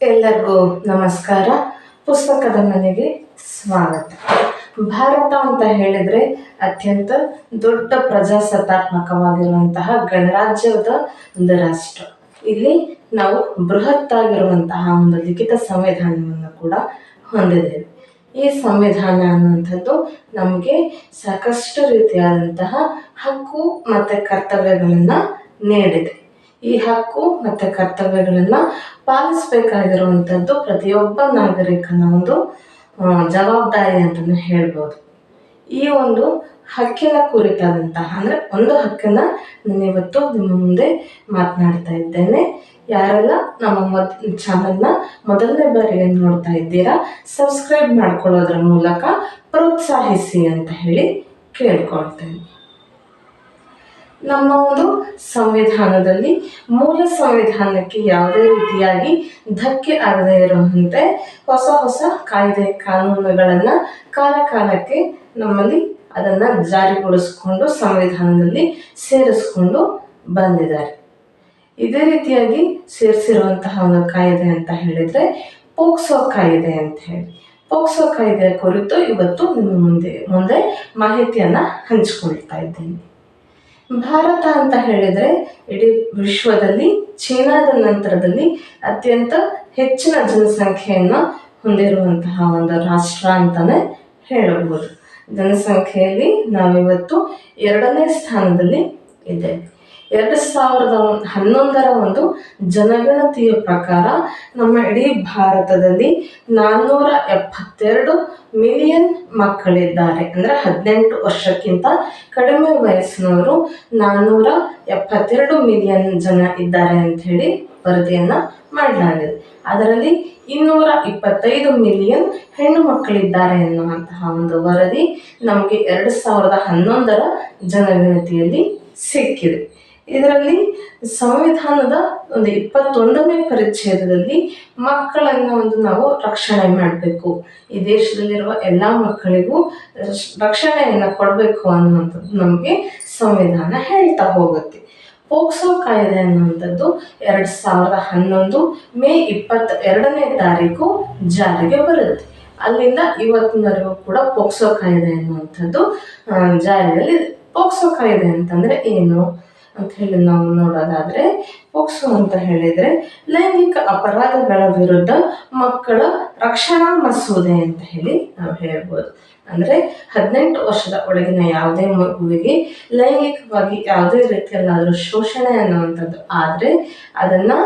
ಎಲ್ಲರಿಗೂ ನಮಸ್ಕಾರ. ಪುಸ್ತಕದ ಮನೆಗೆ ಸ್ವಾಗತ. ಭಾರತ ಅಂತ ಹೇಳಿದರೆ ಅತ್ಯಂತ ದೊಡ್ಡ ಪ್ರಜಾಸತ್ತಾತ್ಮಕವಾಗಿರುವಂತಹ ಗಣರಾಜ್ಯದ ಒಂದು ರಾಷ್ಟ್ರ. ಇಲ್ಲಿ ನಾವು ಬೃಹತ್ತಾಗಿರುವಂತಹ ಒಂದು ಲಿಖಿತ ಸಂವಿಧಾನವನ್ನು ಕೂಡ ಹೊಂದಿದ್ದೇವೆ. ಈ ಸಂವಿಧಾನ ಅನ್ನುವಂಥದ್ದು ನಮಗೆ ಸಾಕಷ್ಟು ರೀತಿಯಾದಂತಹ ಹಕ್ಕು ಮತ್ತು ಕರ್ತವ್ಯಗಳನ್ನು ನೀಡಿದೆ. ಈ ಹಕ್ಕು ಮತ್ತು ಕರ್ತವ್ಯಗಳನ್ನು ಪಾಲಿಸಬೇಕಾಗಿರುವಂಥದ್ದು ಪ್ರತಿಯೊಬ್ಬ ನಾಗರಿಕನ ಒಂದು ಜವಾಬ್ದಾರಿ ಅಂತಲೇ ಹೇಳ್ಬೋದು. ಈ ಒಂದು ಹಕ್ಕಿನ ಕುರಿತಾದಂತಹ ಅಂದರೆ ಒಂದು ಹಕ್ಕನ್ನು ನಾನು ಇವತ್ತು ನಿಮ್ಮ ಮುಂದೆ ಮಾತನಾಡ್ತಾ ಇದ್ದೇನೆ. ಯಾರೆಲ್ಲ ನಮ್ಮ ಚಾನಲ್ನ ಮೊದಲನೇ ಬಾರಿಗೆ ನೋಡ್ತಾ ಇದ್ದೀರಾ, ಸಬ್ಸ್ಕ್ರೈಬ್ ಮಾಡ್ಕೊಳ್ಳೋದ್ರ ಮೂಲಕ ಪ್ರೋತ್ಸಾಹಿಸಿ ಅಂತ ಹೇಳಿ ಕೇಳ್ಕೊಳ್ತೇನೆ. ನಮ್ಮ ಒಂದು ಸಂವಿಧಾನದಲ್ಲಿ ಮೂಲ ಸಂವಿಧಾನಕ್ಕೆ ಯಾವುದೇ ರೀತಿಯಾಗಿ ಧಕ್ಕೆ ಆಗದೇ ಇರುವಂತೆ ಹೊಸ ಹೊಸ ಕಾಯ್ದೆ ಕಾನೂನುಗಳನ್ನು ಕಾಲಕ್ಕೆ ನಮ್ಮಲ್ಲಿ ಅದನ್ನು ಜಾರಿಗೊಳಿಸ್ಕೊಂಡು ಸಂವಿಧಾನದಲ್ಲಿ ಸೇರಿಸ್ಕೊಂಡು ಬಂದಿದ್ದಾರೆ. ಇದೇ ರೀತಿಯಾಗಿ ಸೇರಿಸಿರುವಂತಹ ಒಂದು ಕಾಯ್ದೆ ಅಂತ ಹೇಳಿದರೆ ಪೋಕ್ಸೋ ಕಾಯ್ದೆ ಅಂತ ಹೇಳಿ. ಪೋಕ್ಸೋ ಕಾಯ್ದೆಯ ಕುರಿತು ಇವತ್ತು ನಿಮ್ಮ ಮುಂದೆ ಮಾಹಿತಿಯನ್ನು ಹಂಚಿಕೊಳ್ತಾ ಇದ್ದೇನೆ. ಭಾರತ ಅಂತ ಹೇಳಿದರೆ ಇಡೀ ವಿಶ್ವದಲ್ಲಿ ಚೀನಾದ ನಂತರದಲ್ಲಿ ಅತ್ಯಂತ ಹೆಚ್ಚಿನ ಜನಸಂಖ್ಯೆಯನ್ನು ಹೊಂದಿರುವಂತಹ ಒಂದು ರಾಷ್ಟ್ರ ಅಂತಲೇ ಹೇಳಬಹುದು. ಜನಸಂಖ್ಯೆಯಲ್ಲಿ ನಾವಿವತ್ತು 2ನೇ ಸ್ಥಾನದಲ್ಲಿ ಇದ್ದೇವೆ. 2011ರ ಒಂದು ಜನಗಣತಿಯ ಪ್ರಕಾರ ನಮ್ಮ ಇಡೀ ಭಾರತದಲ್ಲಿ 472 ಮಿಲಿಯನ್ ಮಕ್ಕಳಿದ್ದಾರೆ. ಅಂದರೆ 18 ವರ್ಷಕ್ಕಿಂತ ಕಡಿಮೆ ವಯಸ್ಸಿನವರು 472 ಮಿಲಿಯನ್ ಜನ ಇದ್ದಾರೆ ಅಂತ ಹೇಳಿ ವರದಿಯನ್ನು ಮಾಡಲಾಗಿದೆ. ಅದರಲ್ಲಿ 225 ಮಿಲಿಯನ್ ಹೆಣ್ಣು ಮಕ್ಕಳಿದ್ದಾರೆ ಎನ್ನುವಂತಹ ಒಂದು ವರದಿ ನಮಗೆ 2011ರ ಜನಗಣತಿಯಲ್ಲಿ ಸಿಕ್ಕಿದೆ. ಇದರಲ್ಲಿ ಸಂವಿಧಾನದ ಒಂದು 21ನೇ ಪರಿಚ್ಛೇದದಲ್ಲಿ ಮಕ್ಕಳನ್ನು ನಾವು ರಕ್ಷಣೆ ಮಾಡಬೇಕು, ಈ ದೇಶದಲ್ಲಿರುವ ಎಲ್ಲ ಮಕ್ಕಳಿಗೂ ರಕ್ಷಣೆಯನ್ನು ಕೊಡಬೇಕು ಅನ್ನುವಂಥದ್ದು ನಮಗೆ ಸಂವಿಧಾನ ಹೇಳ್ತಾ ಹೋಗುತ್ತೆ. ಪೋಕ್ಸೋ ಕಾಯ್ದೆ ಅನ್ನುವಂಥದ್ದು 2011 ಮೇ 22ನೇ ತಾರೀಕು ಜಾರಿಗೆ ಬರುತ್ತೆ. ಅಲ್ಲಿಂದ ಇವತ್ತಿನವರೆಗೂ ಕೂಡ ಪೋಕ್ಸೋ ಕಾಯ್ದೆ ಅನ್ನುವಂಥದ್ದು ಜಾರಿಯಲ್ಲಿ. ಪೋಕ್ಸೋ ಕಾಯ್ದೆ ಅಂತಂದರೆ ಏನು ಅಂತ ಹೇಳಿ ನಾವು ನೋಡೋದಾದರೆ, ಪೋಕ್ಸೋ ಅಂತ ಹೇಳಿದರೆ ಲೈಂಗಿಕ ಅಪರಾಧಗಳ ವಿರುದ್ಧ ಮಕ್ಕಳ ರಕ್ಷಣಾ ಮಸೂದೆ ಅಂತ ಹೇಳಿ ನಾವು ಹೇಳ್ಬೋದು. ಅಂದರೆ 18 ವರ್ಷದ ಒಳಗಿನ ಯಾವುದೇ ಮಗುವಿಗೆ ಲೈಂಗಿಕವಾಗಿ ಯಾವುದೇ ರೀತಿಯಲ್ಲಾದರೂ ಶೋಷಣೆ ಅನ್ನುವಂಥದ್ದು ಆದರೆ ಅದನ್ನು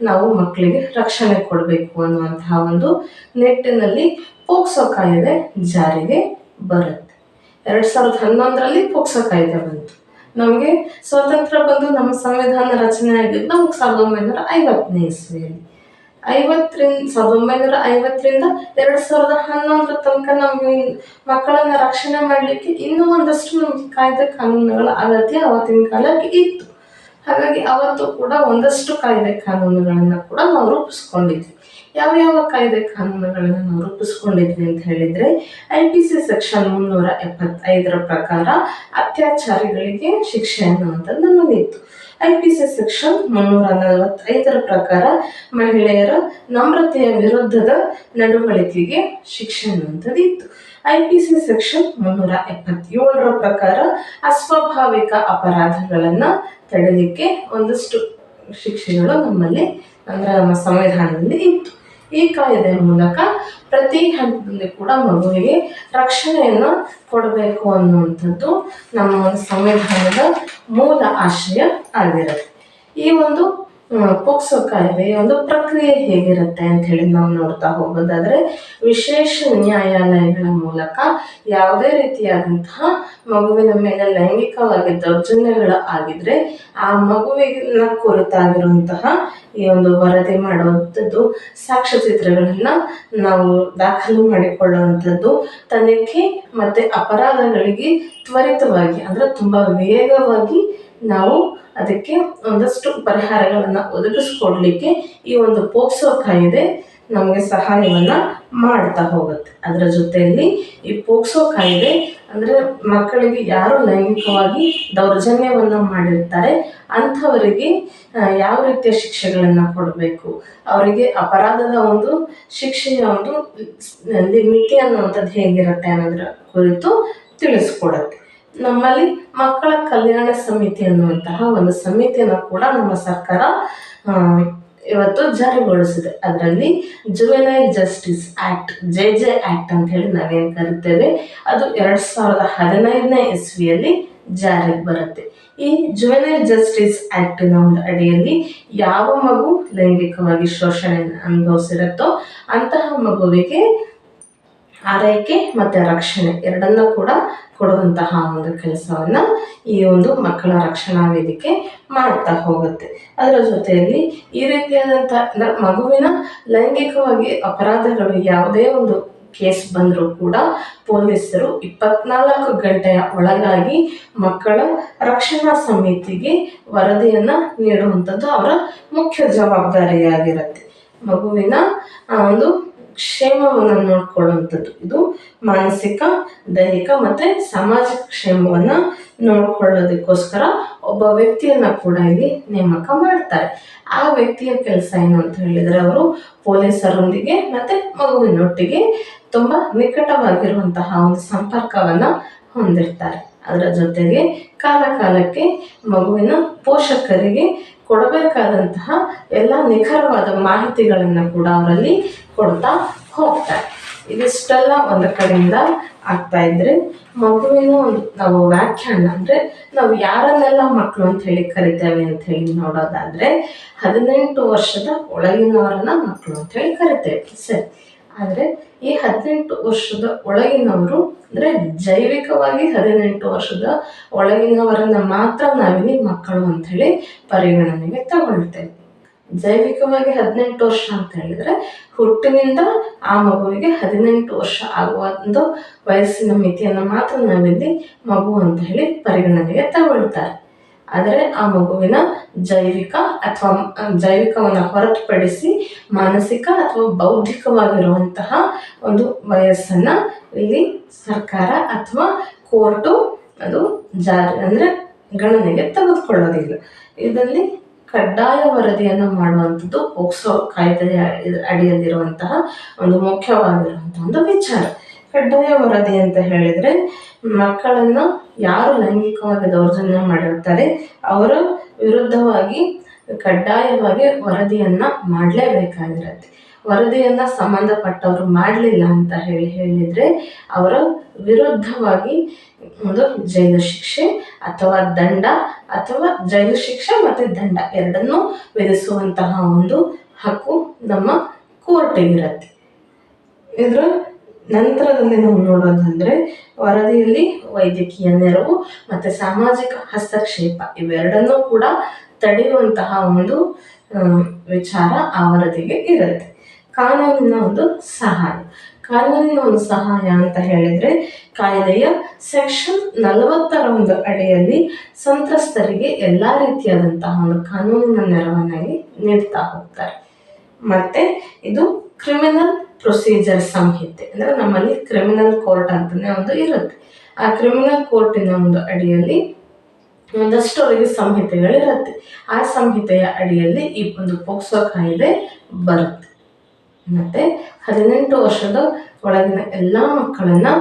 ನಾವು ಮಕ್ಕಳಿಗೆ ರಕ್ಷಣೆ ಕೊಡಬೇಕು ಅನ್ನುವಂತಹ ಒಂದು ನಿಟ್ಟಿನಲ್ಲಿ ಪೋಕ್ಸೋ ಕಾಯ್ದೆ ಜಾರಿಗೆ ಬರುತ್ತೆ. 2011ರಲ್ಲಿ ಪೋಕ್ಸೋ ಕಾಯ್ದೆ ಬಂತು. ನಮಗೆ ಸ್ವಾತಂತ್ರ್ಯ ಬಂದು ನಮ್ಮ ಸಂವಿಧಾನ ರಚನೆ ಆಗಿದ್ದು ನಮಗೆ 1950ನೇ ಇಸ್ವಿಯಲ್ಲಿ. 1950ರಿಂದ 2011 ತನಕ ನಮಗೆ ಮಕ್ಕಳನ್ನು ರಕ್ಷಣೆ ಮಾಡಲಿಕ್ಕೆ ಇನ್ನೂ ಒಂದಷ್ಟು ನಮಗೆ ಕಾಯ್ದೆ ಕಾನೂನುಗಳ ಅಗತ್ಯ ಅವತ್ತಿನ ಕಾಲಕ್ಕೆ ಇತ್ತು. ಹಾಗಾಗಿ ಅವತ್ತು ಕೂಡ ಒಂದಷ್ಟು ಕಾಯ್ದೆ ಕಾನೂನುಗಳನ್ನು ಕೂಡ ನಾವು ರೂಪಿಸ್ಕೊಂಡಿದ್ವಿ. ಯಾವ ಕಾಯ್ದೆ ಕಾನೂನುಗಳನ್ನು ನಾವು ರೂಪಿಸ್ಕೊಂಡಿದ್ವಿ ಅಂತ ಹೇಳಿದರೆ, IPC ಸೆಕ್ಷನ್ 375ರ ಪ್ರಕಾರ ಅತ್ಯಾಚಾರಿಗಳಿಗೆ ಶಿಕ್ಷೆ ಅನ್ನುವಂಥದ್ದು ನಮ್ಮಲ್ಲಿತ್ತು. IPC ಸೆಕ್ಷನ್ 345ರ ಪ್ರಕಾರ ಮಹಿಳೆಯರ ನಮ್ರತೆಯ ವಿರುದ್ಧದ ನಡವಳಿಕೆಗೆ ಶಿಕ್ಷೆ ಅನ್ನುವಂಥದ್ದು ಇತ್ತು. IPC ಸೆಕ್ಷನ್ 377ರ ಪ್ರಕಾರ ಅಸ್ವಾಭಾವಿಕ ಅಪರಾಧಗಳನ್ನು ತಡೆಯಲಿಕ್ಕೆ ಒಂದಷ್ಟು ಶಿಕ್ಷೆಗಳು ನಮ್ಮಲ್ಲಿ ಅಂದರೆ ನಮ್ಮ ಸಂವಿಧಾನದಲ್ಲಿ ಇತ್ತು. ಈ ಕಾಯ್ದೆಯ ಮೂಲಕ ಪ್ರತಿ ಹಂತದಲ್ಲಿ ಕೂಡ ಮಗುವಿಗೆ ರಕ್ಷಣೆಯನ್ನು ಕೊಡಬೇಕು ಅನ್ನುವಂಥದ್ದು ನಮ್ಮ ಸಂವಿಧಾನದ ಮೂಲ ಆಶಯ ಆಗಿರುತ್ತೆ. ಈ ಒಂದು ಪೋಕ್ಸೋ ಕಾಯ್ದೆಯ ಒಂದು ಪ್ರಕ್ರಿಯೆ ಹೇಗಿರುತ್ತೆ ಅಂತ ಹೇಳಿ ನಾವು ನೋಡ್ತಾ ಹೋಗೋದಾದರೆ, ವಿಶೇಷ ನ್ಯಾಯಾಲಯಗಳ ಮೂಲಕ ಯಾವುದೇ ರೀತಿಯಾದಂತಹ ಮಗುವಿನ ಮೇಲೆ ಲೈಂಗಿಕವಾಗಿ ದೌರ್ಜನ್ಯಗಳು ಆಗಿದ್ರೆ ಆ ಮಗುವಿನ ಕುರಿತಾಗಿರುವಂತಹ ಈ ಒಂದು ವರದಿ ಮಾಡುವಂಥದ್ದು, ಸಾಕ್ಷ್ಯಚಿತ್ರಗಳನ್ನು ನಾವು ದಾಖಲು ಮಾಡಿಕೊಳ್ಳುವಂಥದ್ದು, ತನಿಖೆ ಮತ್ತು ಅಪರಾಧಗಳಿಗೆ ತ್ವರಿತವಾಗಿ ಅಂದರೆ ತುಂಬ ವೇಗವಾಗಿ ನಾವು ಅದಕ್ಕೆ ಒಂದಷ್ಟು ಪರಿಹಾರಗಳನ್ನು ಒದಗಿಸ್ಕೊಡ್ಲಿಕ್ಕೆ ಈ ಒಂದು ಪೋಕ್ಸೋ ಕಾಯ್ದೆ ನಮಗೆ ಸಹಾಯವನ್ನು ಮಾಡ್ತಾ ಹೋಗುತ್ತೆ. ಅದರ ಜೊತೆಯಲ್ಲಿ ಈ ಪೋಕ್ಸೋ ಕಾಯ್ದೆ ಅಂದರೆ ಮಕ್ಕಳಿಗೆ ಯಾರು ಲೈಂಗಿಕವಾಗಿ ದೌರ್ಜನ್ಯವನ್ನು ಮಾಡಿರ್ತಾರೆ ಅಂಥವರಿಗೆ ಯಾವ ರೀತಿಯ ಶಿಕ್ಷೆಗಳನ್ನು ಕೊಡಬೇಕು, ಅವರಿಗೆ ಅಪರಾಧದ ಒಂದು ಶಿಕ್ಷೆಯ ಒಂದು ಮಿತಿ ಅನ್ನುವಂಥದ್ದು ಹೇಗಿರುತ್ತೆ ಅನ್ನೋದರ ಕುರಿತು ತಿಳಿಸ್ಕೊಡುತ್ತೆ. ನಮ್ಮಲ್ಲಿ ಮಕ್ಕಳ ಕಲ್ಯಾಣ ಸಮಿತಿ ಅನ್ನುವಂತಹ ಒಂದು ಸಮಿತಿಯನ್ನು ಕೂಡ ನಮ್ಮ ಸರ್ಕಾರ ಇವತ್ತು ಜಾರಿಗೊಳಿಸಿದೆ. ಅದರಲ್ಲಿ juvenile justice act JJ act ಅಂತ ಹೇಳಿ ನಾವೇನು ಕರಿತೇವೆ, ಅದು 2015ನೇ ಇಸ್ವಿಯಲ್ಲಿ ಜಾರಿಗೆ ಬರುತ್ತೆ. ಈ ಜುವೆನೈಲ್ ಜಸ್ಟಿಸ್ ಆ್ಯಕ್ಟಿನ ಒಂದು ಅಡಿಯಲ್ಲಿ ಯಾವ ಮಗು ಲೈಂಗಿಕವಾಗಿ ಶೋಷಣೆಯನ್ನು ಅನುಭವಿಸಿರುತ್ತೋ ಅಂತಹ ಮಗುವಿಗೆ ಆರೈಕೆ ಮತ್ತು ರಕ್ಷಣೆ ಎರಡನ್ನ ಕೂಡ ಕೊಡುವಂತಹ ಒಂದು ಕೆಲಸವನ್ನು ಈ ಒಂದು ಮಕ್ಕಳ ರಕ್ಷಣಾ ವೇದಿಕೆ ಮಾಡ್ತಾ ಹೋಗುತ್ತೆ. ಅದರ ಜೊತೆಯಲ್ಲಿ ಈ ರೀತಿಯಾದಂಥ ಮಗುವಿನ ಲೈಂಗಿಕವಾಗಿ ಅಪರಾಧಗಳು ಯಾವುದೇ ಒಂದು ಕೇಸ್ ಬಂದರೂ ಕೂಡ ಪೊಲೀಸರು 24 ಗಂಟೆಯ ಒಳಗಾಗಿ ಮಕ್ಕಳ ರಕ್ಷಣಾ ಸಮಿತಿಗೆ ವರದಿಯನ್ನು ನೀಡುವಂಥದ್ದು ಅವರ ಮುಖ್ಯ ಜವಾಬ್ದಾರಿಯಾಗಿರುತ್ತೆ. ಮಗುವಿನ ಒಂದು ಕ್ಷೇಮವನ್ನು ನೋಡ್ಕೊಳ್ಳುವಂಥದ್ದು, ಇದು ಮಾನಸಿಕ, ದೈಹಿಕ ಮತ್ತು ಸಾಮಾಜಿಕ ಕ್ಷೇಮವನ್ನು ನೋಡ್ಕೊಳ್ಳೋದಕ್ಕೋಸ್ಕರ ಒಬ್ಬ ವ್ಯಕ್ತಿಯನ್ನು ಕೂಡ ಇಲ್ಲಿ ನೇಮಕ ಮಾಡ್ತಾರೆ. ಆ ವ್ಯಕ್ತಿಯ ಕೆಲಸ ಏನು ಅಂತ ಹೇಳಿದರೆ, ಅವರು ಪೊಲೀಸರೊಂದಿಗೆ ಮತ್ತು ಮಗುವಿನೊಟ್ಟಿಗೆ ತುಂಬ ನಿಕಟವಾಗಿರುವಂತಹ ಒಂದು ಸಂಪರ್ಕವನ್ನು ಹೊಂದಿರ್ತಾರೆ. ಅದರ ಜೊತೆಗೆ ಕಾಲಕ್ಕೆ ಮಗುವಿನ ಪೋಷಕರಿಗೆ ಕೊಡಬೇಕಾದಂತಹ ಎಲ್ಲ ನಿಖರವಾದ ಮಾಹಿತಿಗಳನ್ನು ಕೂಡ ಅವರಲ್ಲಿ ಕೊಡ್ತಾ ಹೋಗ್ತಾರೆ. ಇದಿಷ್ಟೆಲ್ಲ ಒಂದು ಕಡೆಯಿಂದ ಆಗ್ತಾ ಇದ್ರೆ ಮಗುವಿನ ಒಂದು ನಾವು ವ್ಯಾಖ್ಯಾನ ಅಂದರೆ ನಾವು ಯಾರನ್ನೆಲ್ಲ ಮಕ್ಕಳು ಅಂತ ಹೇಳಿ ಕರಿತೇವೆ ಅಂತ ಹೇಳಿ ನೋಡೋದಾದರೆ 18 ವರ್ಷದ ಒಳಗಿನವರನ್ನ ಮಕ್ಕಳು ಅಂತ ಹೇಳಿ ಕರಿತೇವೆ. ಸರಿ, ಆದರೆ ಈ 18 ವರ್ಷದ ಒಳಗಿನವರು ಅಂದರೆ ಜೈವಿಕವಾಗಿ 18 ವರ್ಷದ ಒಳಗಿನವರನ್ನ ಮಾತ್ರ ನಾವಿಲ್ಲಿ ಮಕ್ಕಳು ಅಂತ ಹೇಳಿ ಪರಿಗಣನೆಗೆ ತಗೊಳ್ತೇವೆ. ಜೈವಿಕವಾಗಿ 18 ವರ್ಷ ಅಂತ ಹೇಳಿದರೆ ಹುಟ್ಟಿನಿಂದ ಆ ಮಗುವಿಗೆ 18 ವರ್ಷ ಆಗುವ ಒಂದು ವಯಸ್ಸಿನ ಮಿತಿಯನ್ನು ಮಾತ್ರ ನಾವಿಲ್ಲಿ ಮಗು ಅಂತ ಹೇಳಿ ಪರಿಗಣನೆಗೆ ತಗೊಳ್ತಾರೆ. ಆದರೆ ಆ ಮಗುವಿನ ಜೈವಿಕವನ್ನು ಹೊರತುಪಡಿಸಿ ಮಾನಸಿಕ ಅಥವಾ ಬೌದ್ಧಿಕವಾಗಿರುವಂತಹ ಒಂದು ವಯಸ್ಸನ್ನು ಇಲ್ಲಿ ಸರ್ಕಾರ ಅಥವಾ ಕೋರ್ಟು ಅದು ಗಣನೆಗೆ ತೆಗೆದುಕೊಳ್ಳೋದಿಲ್ಲ. ಇದರಲ್ಲಿ ಕಡ್ಡಾಯ ವರದಿಯನ್ನು ಮಾಡುವಂಥದ್ದು ಪೋಕ್ಸೋ ಕಾಯ್ದೆಯ ಅಡಿಯಲ್ಲಿರುವಂತಹ ಒಂದು ಮುಖ್ಯವಾಗಿರುವಂತಹ ಒಂದು ವಿಚಾರ. ಕಡ್ಡಾಯ ವರದಿ ಅಂತ ಹೇಳಿದರೆ ಮಕ್ಕಳನ್ನು ಯಾರು ಲೈಂಗಿಕವಾಗಿ ದೌರ್ಜನ್ಯ ಮಾಡಿರ್ತಾರೆ ಅವರ ವಿರುದ್ಧವಾಗಿ ಕಡ್ಡಾಯವಾಗಿ ವರದಿಯನ್ನು ಮಾಡಲೇಬೇಕಾಗಿರುತ್ತೆ. ವರದಿಯನ್ನು ಸಂಬಂಧಪಟ್ಟವರು ಮಾಡಲಿಲ್ಲ ಅಂತ ಹೇಳಿದರೆ ಅವರ ವಿರುದ್ಧವಾಗಿ ಒಂದು ಜೈಲು ಶಿಕ್ಷೆ ಅಥವಾ ದಂಡ ಅಥವಾ ಜೈಲು ಶಿಕ್ಷೆ ಮತ್ತು ದಂಡ ಎರಡನ್ನೂ ವಿಧಿಸುವಂತಹ ಒಂದು ಹಕ್ಕು ನಮ್ಮ ಕೋರ್ಟಿಗಿರುತ್ತೆ. ಇದರ ನಂತರದಲ್ಲಿ ನಾವು ನೋಡೋದಂದರೆ ವರದಿಯಲ್ಲಿ ವೈದ್ಯಕೀಯ ನೆರವು ಮತ್ತು ಸಾಮಾಜಿಕ ಹಸ್ತಕ್ಷೇಪ ಇವೆರಡನ್ನೂ ಕೂಡ ತಡೆಯುವಂತಹ ಒಂದು ವಿಚಾರ ಆ ವರದಿಗೆ ಇರುತ್ತೆ. ಕಾನೂನಿನ ಒಂದು ಸಹಾಯ ಅಂತ ಹೇಳಿದರೆ ಕಾಯ್ದೆಯ ಸೆಕ್ಷನ್ 40ರ ಒಂದು ಅಡಿಯಲ್ಲಿ ಸಂತ್ರಸ್ತರಿಗೆ ಎಲ್ಲ ರೀತಿಯಾದಂತಹ ಒಂದು ಕಾನೂನಿನ ನೆರವನ್ನು ನೀಡ್ತಾ ಹೋಗ್ತಾರೆ. ಮತ್ತು ಇದು ಕ್ರಿಮಿನಲ್ ಪ್ರೊಸೀಜರ್ ಸಂಹಿತೆ ಅಂದರೆ ನಮ್ಮಲ್ಲಿ ಕ್ರಿಮಿನಲ್ ಕೋರ್ಟ್ ಅಂತಲೇ ಒಂದು ಇರುತ್ತೆ. ಆ ಕ್ರಿಮಿನಲ್ ಕೋರ್ಟಿನ ಒಂದು ಅಡಿಯಲ್ಲಿ ಒಂದಷ್ಟು ಅವರಿಗೆ ಸಂಹಿತೆಗಳಿರುತ್ತೆ. ಆ ಸಂಹಿತೆಯ ಅಡಿಯಲ್ಲಿ ಈ ಒಂದು ಪೋಕ್ಸೋ ಕಾಯ್ದೆ ಬರುತ್ತೆ. ಮತ್ತು 18 ವರ್ಷದ ಒಳಗಿನ ಎಲ್ಲ ಮಕ್ಕಳನ್ನು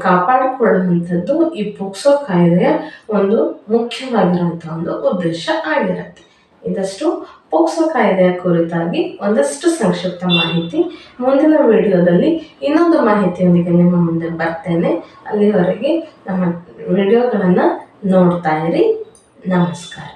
ಕಾಪಾಡಿಕೊಳ್ಳುವಂಥದ್ದು ಈ ಪೋಕ್ಸೋ ಕಾಯ್ದೆಯ ಒಂದು ಮುಖ್ಯವಾಗಿರುವಂಥ ಒಂದು ಉದ್ದೇಶ ಆಗಿರುತ್ತೆ. ಇದಷ್ಟು ಪೋಕ್ಸೋ ಕಾಯ್ದೆಯ ಕುರಿತಾಗಿ ಒಂದಷ್ಟು ಸಂಕ್ಷಿಪ್ತ ಮಾಹಿತಿ. ಮುಂದಿನ ವಿಡಿಯೋದಲ್ಲಿ ಇನ್ನೊಂದು ಮಾಹಿತಿಯೊಂದಿಗೆ ನಿಮ್ಮ ಮುಂದೆ ಬರ್ತೇನೆ. ಅಲ್ಲಿವರೆಗೆ ನಮ್ಮ ವಿಡಿಯೋಗಳನ್ನು ನೋಡ್ತಾ ಇರಿ. ನಮಸ್ಕಾರ.